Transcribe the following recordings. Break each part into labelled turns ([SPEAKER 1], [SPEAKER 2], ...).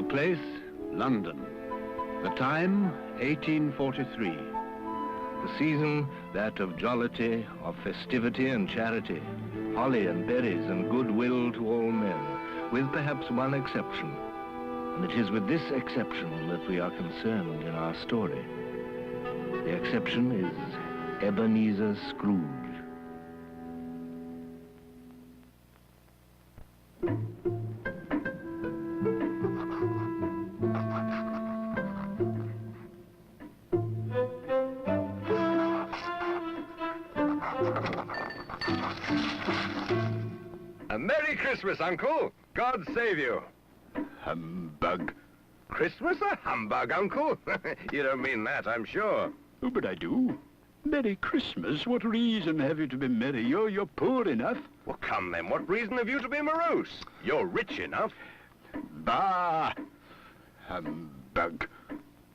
[SPEAKER 1] place, London. The time, 1843. The season, that of jollity, of festivity and charity, holly and berries and goodwill to all men, with perhaps one exception. And it is with this exception that we are concerned in our story. The exception is Ebenezer Scrooge.
[SPEAKER 2] A Merry Christmas, Uncle. God save you.
[SPEAKER 3] Humbug.
[SPEAKER 2] Christmas a humbug, Uncle? You don't mean that, I'm sure.
[SPEAKER 3] Oh, but I do. Merry Christmas? What reason have you to be merry? You're poor enough.
[SPEAKER 2] Well, come then, what reason have you to be morose? You're rich enough.
[SPEAKER 3] Bah! Humbug.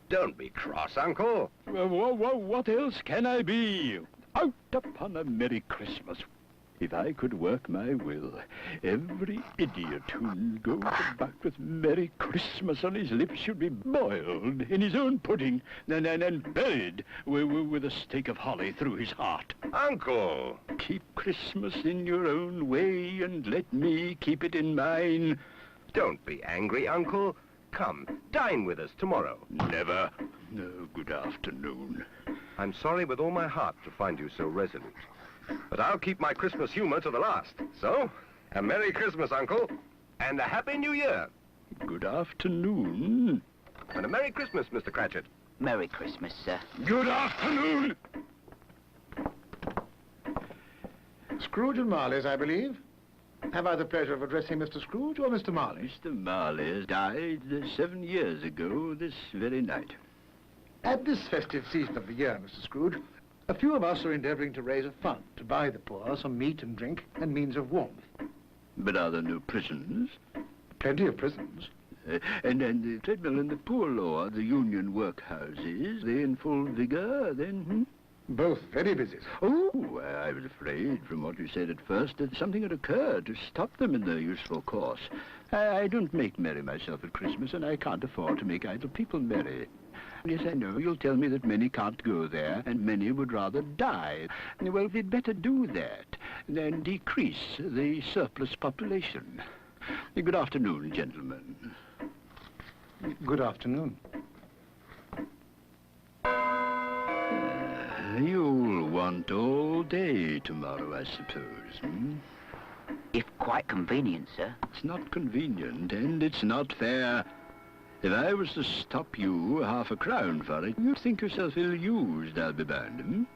[SPEAKER 2] Don't be cross, Uncle.
[SPEAKER 3] What else can I be? Out upon a Merry Christmas. If I could work my will, every idiot who goes about with Merry Christmas on his lips should be boiled in his own pudding and buried with a stake of holly through his heart.
[SPEAKER 2] Uncle!
[SPEAKER 3] Keep Christmas in your own way and let me keep it in mine.
[SPEAKER 2] Don't be angry, Uncle. Come, dine with us tomorrow.
[SPEAKER 3] Never. No, good afternoon.
[SPEAKER 2] I'm sorry with all my heart to find you so resolute. But I'll keep my Christmas humor to the last. So, a Merry Christmas, Uncle, and a Happy New Year.
[SPEAKER 3] Good afternoon.
[SPEAKER 2] And a Merry Christmas, Mr. Cratchit.
[SPEAKER 4] Merry Christmas, sir.
[SPEAKER 3] Good afternoon.
[SPEAKER 5] Scrooge and Marley's, I believe. Have I the pleasure of addressing Mr. Scrooge or Mr. Marley?
[SPEAKER 3] Mr. Marley died 7 years ago this very night.
[SPEAKER 5] At this festive season of the year, Mr. Scrooge, a few of us are endeavouring to raise a fund to buy the poor some meat and drink and means of warmth.
[SPEAKER 3] But are there no prisons?
[SPEAKER 5] Plenty of prisons.
[SPEAKER 3] And the treadmill and the poor law, the union workhouses, they in full vigour then?
[SPEAKER 5] Both very busy, sir.
[SPEAKER 3] Oh, I was afraid from what you said at first that something had occurred to stop them in their useful course. I don't make merry myself at Christmas, and I can't afford to make idle people merry. Yes, I know. You'll tell me that many can't go there, and many would rather die. Well, we'd better do that than decrease the surplus population. Good afternoon, gentlemen.
[SPEAKER 5] Good afternoon.
[SPEAKER 3] You'll want all day tomorrow, I suppose,
[SPEAKER 4] If quite convenient, sir.
[SPEAKER 3] It's not convenient, and it's not fair. If I was to stop you £half-a-crown for it, you'd think yourself ill-used, I'll be bound,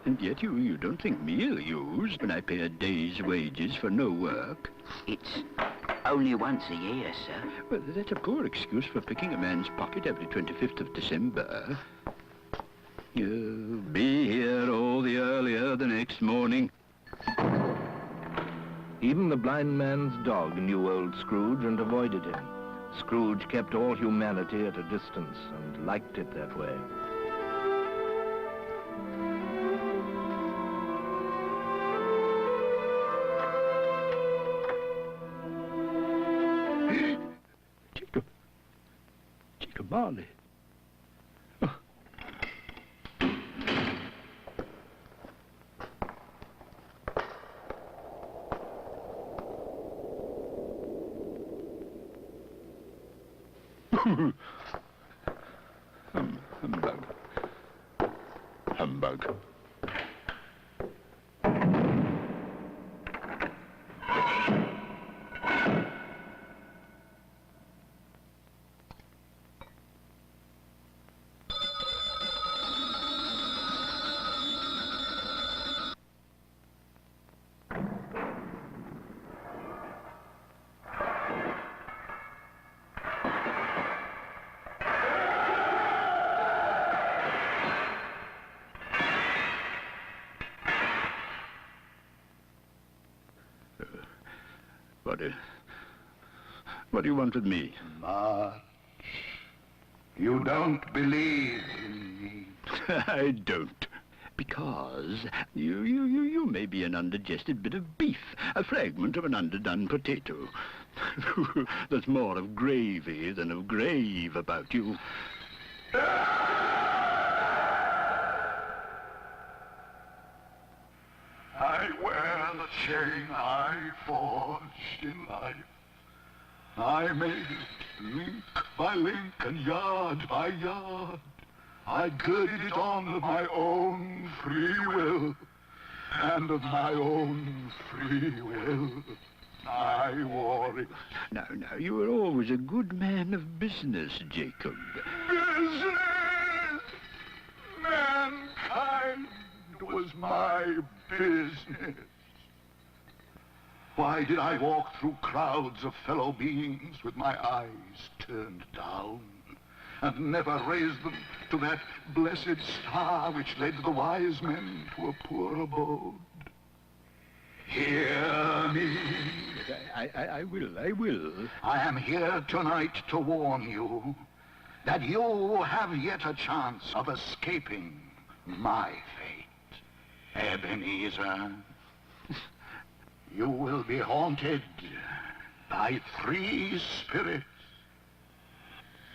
[SPEAKER 3] And yet you don't think me ill-used when I pay a day's wages for no work.
[SPEAKER 4] It's only once a year, sir.
[SPEAKER 3] Well, that's a poor excuse for picking a man's pocket every 25th of December. You'll be here all the earlier the next morning.
[SPEAKER 1] Even the blind man's dog knew old Scrooge and avoided him. Scrooge kept all humanity at a distance and liked it that way.
[SPEAKER 3] Jacob Marley. Humbug. Humbug. What do you want with me?
[SPEAKER 6] March, you don't believe in me.
[SPEAKER 3] I don't. Because you may be an undigested bit of beef, a fragment of an underdone potato. There's more of gravy than of grave about you.
[SPEAKER 6] I wear the chain I forged in life. I made it link by link and yard by yard. I girded it on of my own free will, and of my own free will I wore it.
[SPEAKER 3] Now, you were always a good man of business, Jacob.
[SPEAKER 6] Business! Mankind was my business. Why did I walk through crowds of fellow beings with my eyes turned down, and never raise them to that blessed star which led the wise men to a poor abode? Hear me.
[SPEAKER 3] I will.
[SPEAKER 6] I am here tonight to warn you that you have yet a chance of escaping my fate. Ebenezer, you will be haunted by 3 spirits.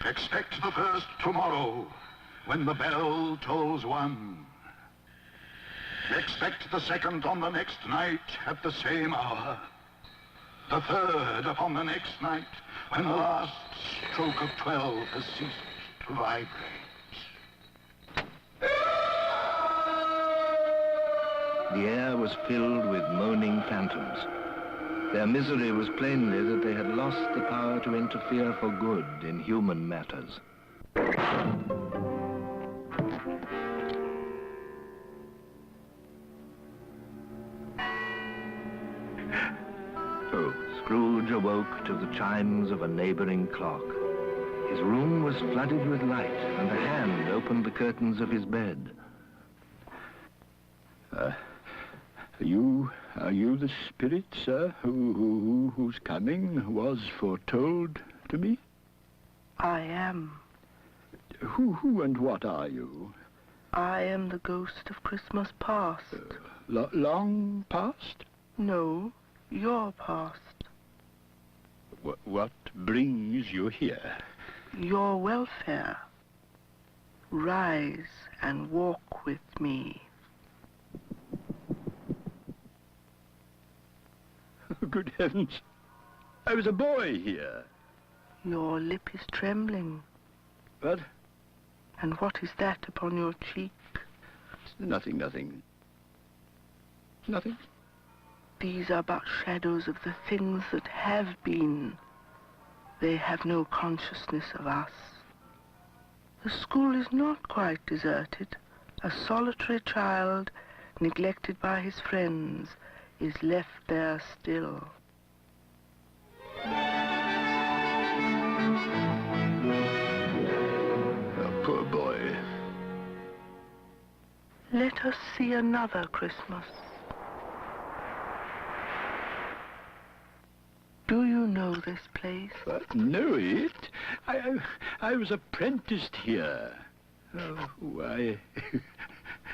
[SPEAKER 6] Expect the first tomorrow when the bell tolls 1. Expect the second on the next night at the same hour. The third upon the next night when the last stroke of 12 has ceased to vibrate.
[SPEAKER 1] The air was filled with moaning phantoms. Their misery was plainly that they had lost the power to interfere for good in human matters. Scrooge awoke to the chimes of a neighboring clock. His room was flooded with light, and a hand opened the curtains of his bed.
[SPEAKER 3] Are you the spirit, sir, whose coming was foretold to me?
[SPEAKER 7] I am.
[SPEAKER 3] Who and what are you?
[SPEAKER 7] I am the ghost of Christmas past.
[SPEAKER 3] Long past?
[SPEAKER 7] No, your past.
[SPEAKER 3] What brings you here?
[SPEAKER 7] Your welfare. Rise and walk with me.
[SPEAKER 3] Good heavens. I was a boy here.
[SPEAKER 7] Your lip is trembling.
[SPEAKER 3] What?
[SPEAKER 7] And what is that upon your cheek?
[SPEAKER 3] Nothing. Nothing.
[SPEAKER 7] These are but shadows of the things that have been. They have no consciousness of us. The school is not quite deserted. A solitary child, neglected by his friends, is left there still.
[SPEAKER 3] A poor boy.
[SPEAKER 7] Let us see another Christmas. Do you know this place?
[SPEAKER 3] Know it? I was apprenticed here. Oh, why,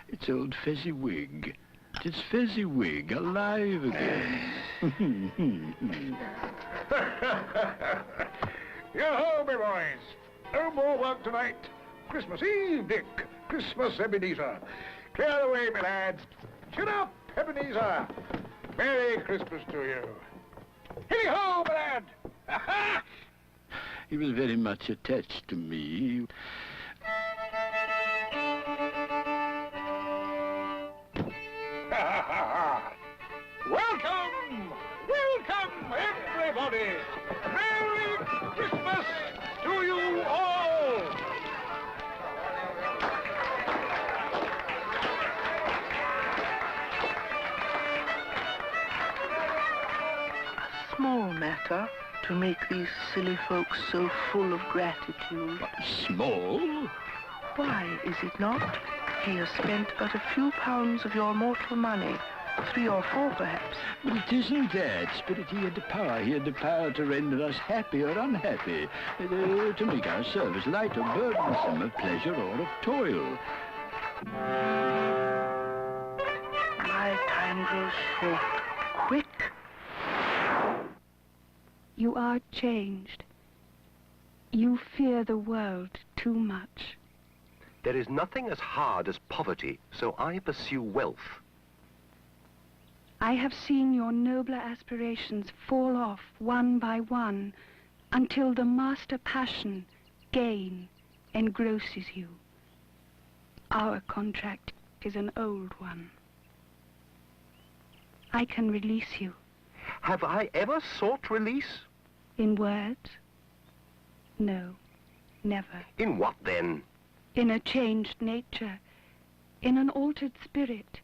[SPEAKER 3] it's old Fezziwig. It's Fezziwig, alive again.
[SPEAKER 5] Yo-ho, me boys! No more work tonight. Christmas Eve, Dick. Christmas, Ebenezer. Clear the way, me lads. Shut up, Ebenezer. Merry Christmas to you. Hey-ho, my lad! Ha-ha!
[SPEAKER 3] He was very much attached to me.
[SPEAKER 5] Welcome! Welcome, everybody! Merry Christmas to you all!
[SPEAKER 7] A small matter to make these silly folks so full of gratitude.
[SPEAKER 3] Small?
[SPEAKER 7] Why, is it not? He has spent but a few pounds of your mortal money. 3 or 4, perhaps.
[SPEAKER 3] But it isn't that, Spirit. He had the power. He had the power to render us happy or unhappy, to make our service light or burdensome, of pleasure or of toil.
[SPEAKER 7] My time grows short. Quick.
[SPEAKER 8] You are changed. You fear the world too much.
[SPEAKER 2] There is nothing as hard as poverty, so I pursue wealth.
[SPEAKER 8] I have seen your nobler aspirations fall off one by one until the master passion, gain, engrosses you. Our contract is an old one. I can release you.
[SPEAKER 2] Have I ever sought release?
[SPEAKER 8] In words? No, never.
[SPEAKER 2] In what, then?
[SPEAKER 8] In a changed nature, in an altered spirit.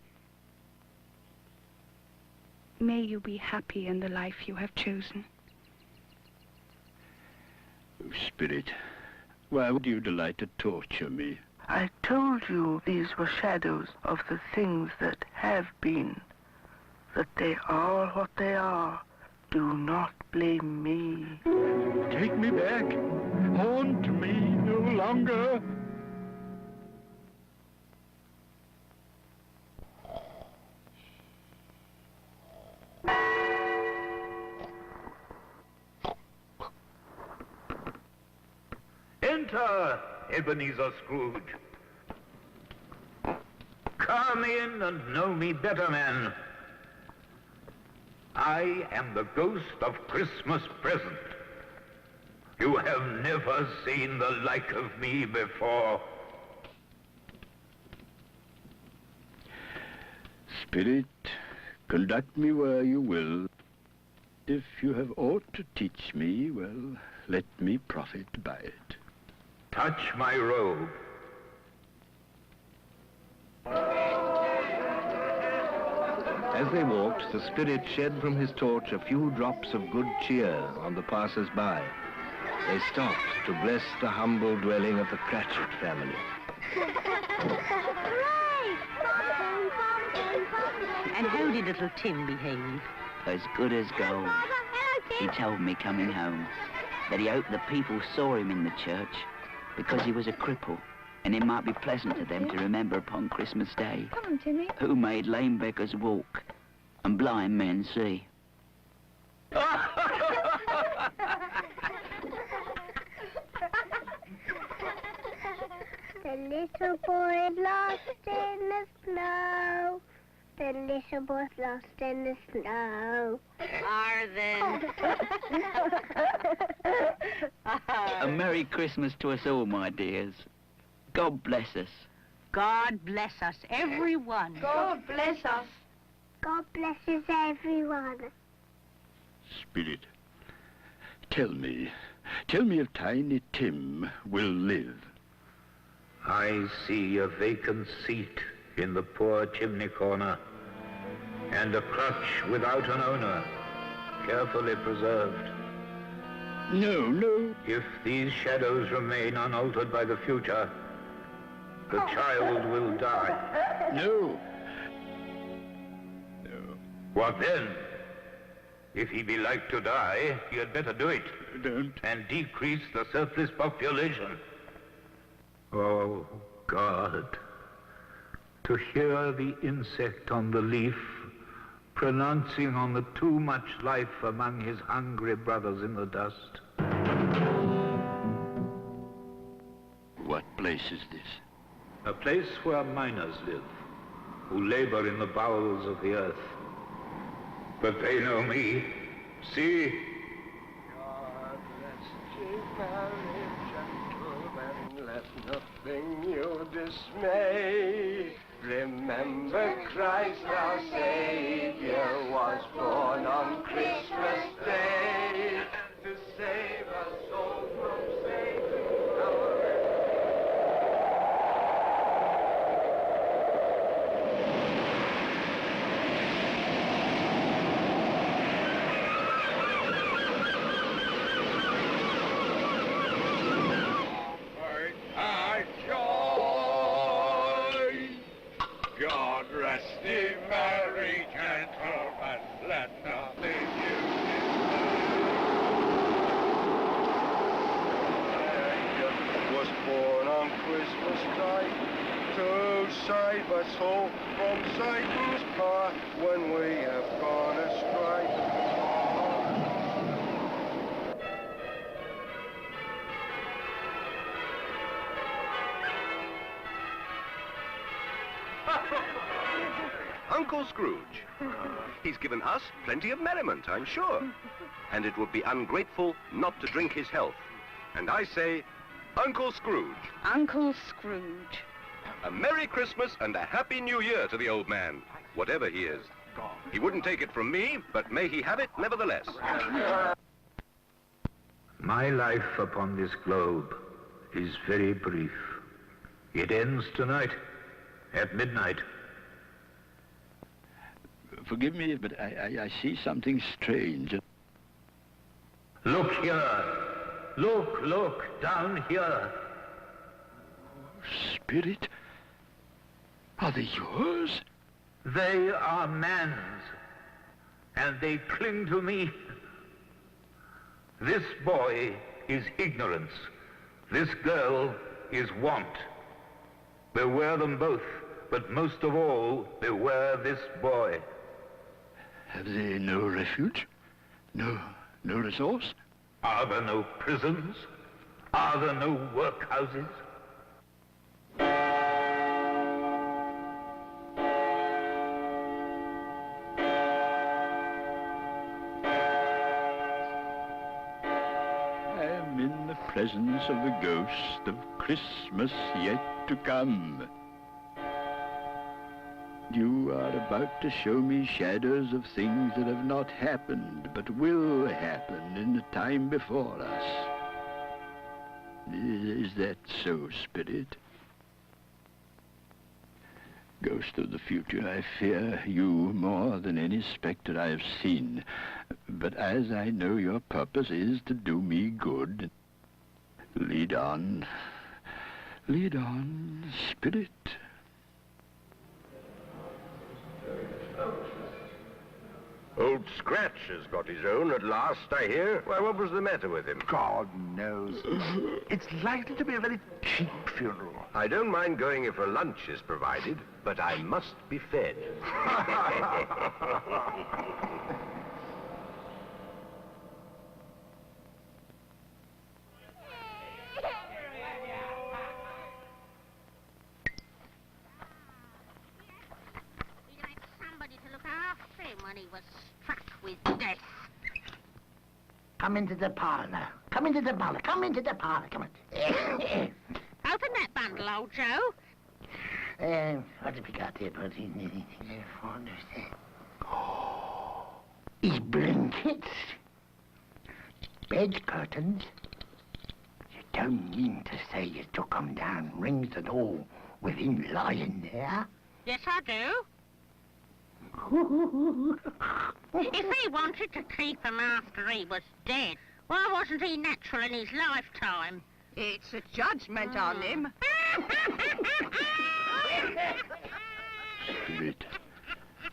[SPEAKER 8] May you be happy in the life you have chosen.
[SPEAKER 3] Oh, Spirit, why would you delight to torture me?
[SPEAKER 7] I told you these were shadows of the things that have been, that they are what they are. Do not blame me.
[SPEAKER 3] Take me back. Haunt me no longer.
[SPEAKER 9] Enter, Ebenezer Scrooge. Come in and know me better, man. I am the ghost of Christmas present. You have never seen the like of me before.
[SPEAKER 3] Spirit, conduct me where you will. If you have aught to teach me, well, let me profit by it.
[SPEAKER 9] Touch my robe.
[SPEAKER 1] As they walked, the spirit shed from his torch a few drops of good cheer on the passers-by. They stopped to bless the humble dwelling of the Cratchit family.
[SPEAKER 10] And how did little Tim behave?
[SPEAKER 4] As good as gold. He told me coming home that he hoped the people saw him in the church because he was a cripple, and it might be pleasant to them to remember upon Christmas Day
[SPEAKER 10] Come on, Timmy.
[SPEAKER 4] who made lame beggars walk and blind men see.
[SPEAKER 11] The little boy lost in the snow. The little boy's lost in the snow.
[SPEAKER 10] Arvin.
[SPEAKER 4] A Merry Christmas to us all, my dears. God bless us.
[SPEAKER 10] God bless us, everyone.
[SPEAKER 11] God bless us. God blesses everyone.
[SPEAKER 3] Spirit, tell me if Tiny Tim will live.
[SPEAKER 9] I see a vacant seat in the poor chimney corner, and a crutch without an owner, carefully preserved.
[SPEAKER 3] No.
[SPEAKER 9] If these shadows remain unaltered by the future, the child will die.
[SPEAKER 3] No.
[SPEAKER 9] What then? If he be like to die, he had better do it.
[SPEAKER 3] Don't.
[SPEAKER 9] And decrease the surplus population. Oh, God. To hear the insect on the leaf pronouncing on the too much life among his hungry brothers in the dust.
[SPEAKER 3] What place is this?
[SPEAKER 9] A place where miners live, who labor in the bowels of the earth. But they know me. See?
[SPEAKER 12] God rest ye merry gentlemen, let nothing you dismay. Remember Christ our Savior was born on Christmas Day to save us souls from Satan.
[SPEAKER 5] God rest ye merry gentlemen, let nothing you
[SPEAKER 12] dismay. Was born on Christmas night to save us all from Satan's power when we have gone astray.
[SPEAKER 2] Uncle Scrooge. He's given us plenty of merriment, I'm sure. And it would be ungrateful not to drink his health. And I say, Uncle Scrooge.
[SPEAKER 10] Uncle Scrooge.
[SPEAKER 2] A Merry Christmas and a Happy New Year to the old man, whatever he is. He wouldn't take it from me, but may he have it nevertheless.
[SPEAKER 9] My life upon this globe is very brief. It ends tonight, at midnight.
[SPEAKER 3] Forgive me, but I see something strange.
[SPEAKER 9] Look here. Look, down here.
[SPEAKER 3] Spirit? Are they yours?
[SPEAKER 9] They are man's, and they cling to me. This boy is ignorance. This girl is want. Beware them both, but most of all, beware this boy.
[SPEAKER 3] Have they no refuge? No resource?
[SPEAKER 9] Are there no prisons? Are there no workhouses?
[SPEAKER 3] Presence of the ghost of Christmas yet to come. You are about to show me shadows of things that have not happened, but will happen in the time before us. Is that so, Spirit? Ghost of the future, I fear you more than any spectre I have seen. But as I know your purpose is to do me good, lead on, Spirit.
[SPEAKER 2] Old Scratch has got his own at last, I hear. Why, what was the matter with him?
[SPEAKER 5] God knows. It's likely to be a very cheap funeral.
[SPEAKER 2] I don't mind going if a lunch is provided, but I must be fed.
[SPEAKER 10] When he was struck with death.
[SPEAKER 13] Come into the parlour. Come into the parlour. Come into the parlour. Come on.
[SPEAKER 10] Open that bundle, old Joe.
[SPEAKER 13] What have we got here, buddy? His blankets. Bed curtains. You don't mean to say you took 'em down, rings and all, with him lying there?
[SPEAKER 10] Yes, I do. If he wanted to keep him after he was dead, why wasn't he natural in his lifetime?
[SPEAKER 14] It's a judgment on him.
[SPEAKER 3] Spirit,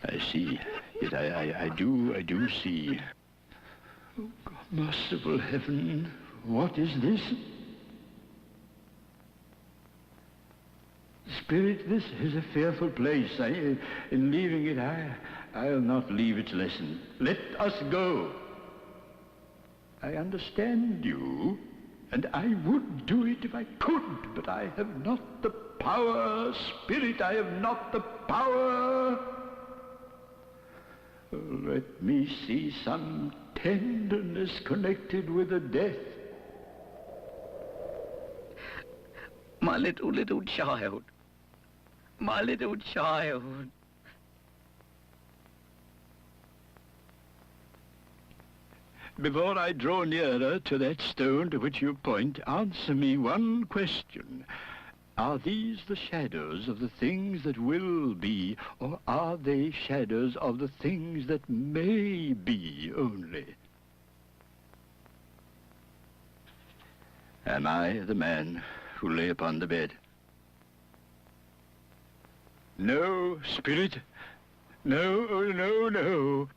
[SPEAKER 3] I see. Yet I do see. Oh, merciful heaven, what is this? Spirit, this is a fearful place. In leaving it, I'll not leave its lesson. Let us go. I understand you, and I would do it if I could, but I have not the power. Spirit, I have not the power. Let me see some tenderness connected with the death.
[SPEAKER 4] My little child. My little child.
[SPEAKER 3] Before I draw nearer to that stone to which you point, answer me one question. Are these the shadows of the things that will be, or are they shadows of the things that may be only? Am I the man who lay upon the bed? No, Spirit. No, oh, no.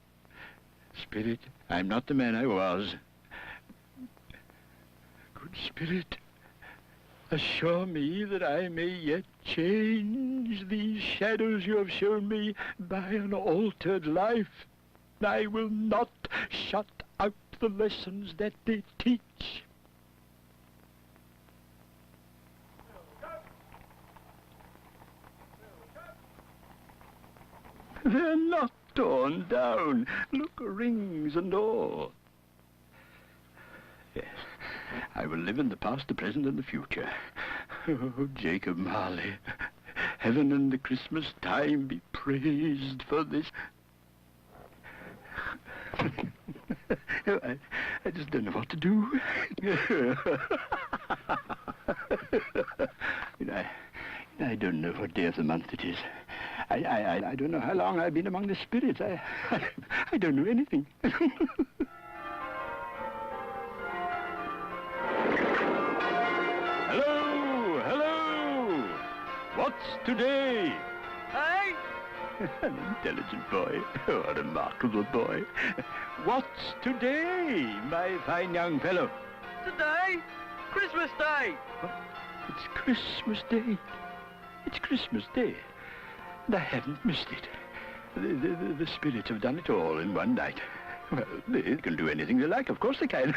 [SPEAKER 3] Spirit, I'm not the man I was. Good Spirit, assure me that I may yet change these shadows you have shown me by an altered life. I will not shut out the lessons that they teach. They're not torn down. Look, rings and all. Yes, I will live in the past, the present, and the future. Oh, Jacob Marley, heaven and the Christmas time be praised for this. I just don't know what to do. I don't know what day of the month it is. I don't know how long I've been among the spirits. I don't know anything. Hello, hello. What's today?
[SPEAKER 15] Hey?
[SPEAKER 3] An intelligent boy. Oh, a remarkable boy. What's today, my fine young fellow?
[SPEAKER 15] Today? Christmas Day.
[SPEAKER 3] It's Christmas Day. It's Christmas Day. And I haven't missed it. The spirits have done it all in one night. Well, they can do anything they like. Of course they can.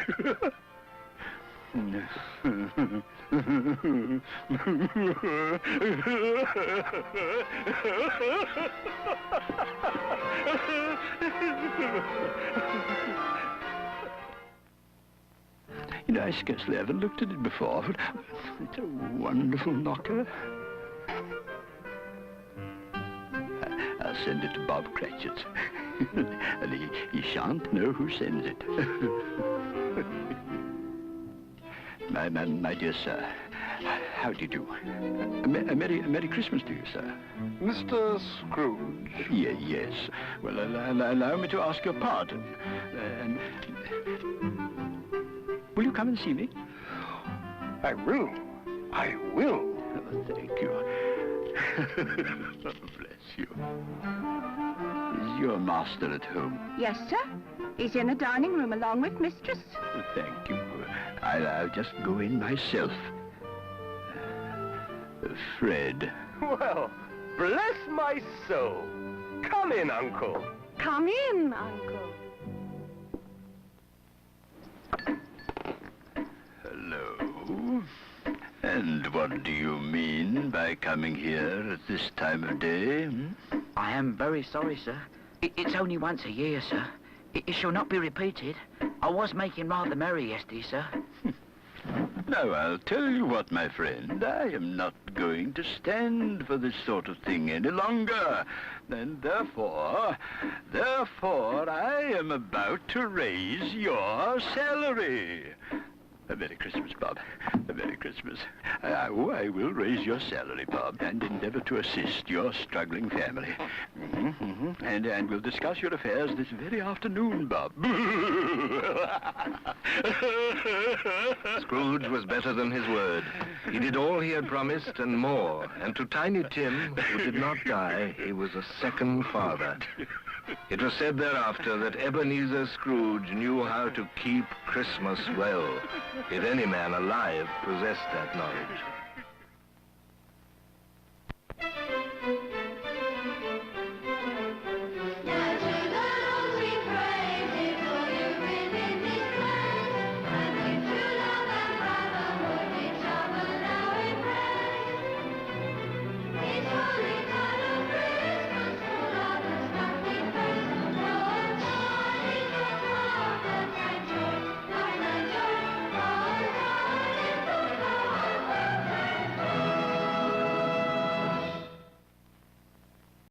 [SPEAKER 3] You know, I scarcely ever looked at it before, but it's a wonderful knocker. I'll send it to Bob Cratchit. And he shan't know who sends it. My dear sir, how do you do? A Merry Christmas to you, sir.
[SPEAKER 12] Mr. Scrooge?
[SPEAKER 3] Yes. Well, allow me to ask your pardon. Will you come and see me?
[SPEAKER 12] I will. I will.
[SPEAKER 3] Oh, thank you. Oh, bless you. Is your master at home?
[SPEAKER 14] Yes, sir. He's in the dining room along with mistress.
[SPEAKER 3] Thank you. I'll just go in myself. Fred.
[SPEAKER 2] Well, bless my soul. Come in, Uncle.
[SPEAKER 14] Come in, Uncle.
[SPEAKER 3] Hello. And what do you mean by coming here at this time of day?
[SPEAKER 4] I am very sorry, sir. It's only once a year, sir. It shall not be repeated. I was making rather merry yesterday, sir.
[SPEAKER 3] Now, I'll tell you what, my friend. I am not going to stand for this sort of thing any longer. And therefore, I am about to raise your salary. A Merry Christmas, Bob. A Merry Christmas. I will raise your salary, Bob, and endeavor to assist your struggling family. And we'll discuss your affairs this very afternoon, Bob.
[SPEAKER 1] Scrooge was better than his word. He did all he had promised and more. And to Tiny Tim, who did not die, he was a second father. It was said thereafter that Ebenezer Scrooge knew how to keep Christmas well, if any man alive possessed that knowledge.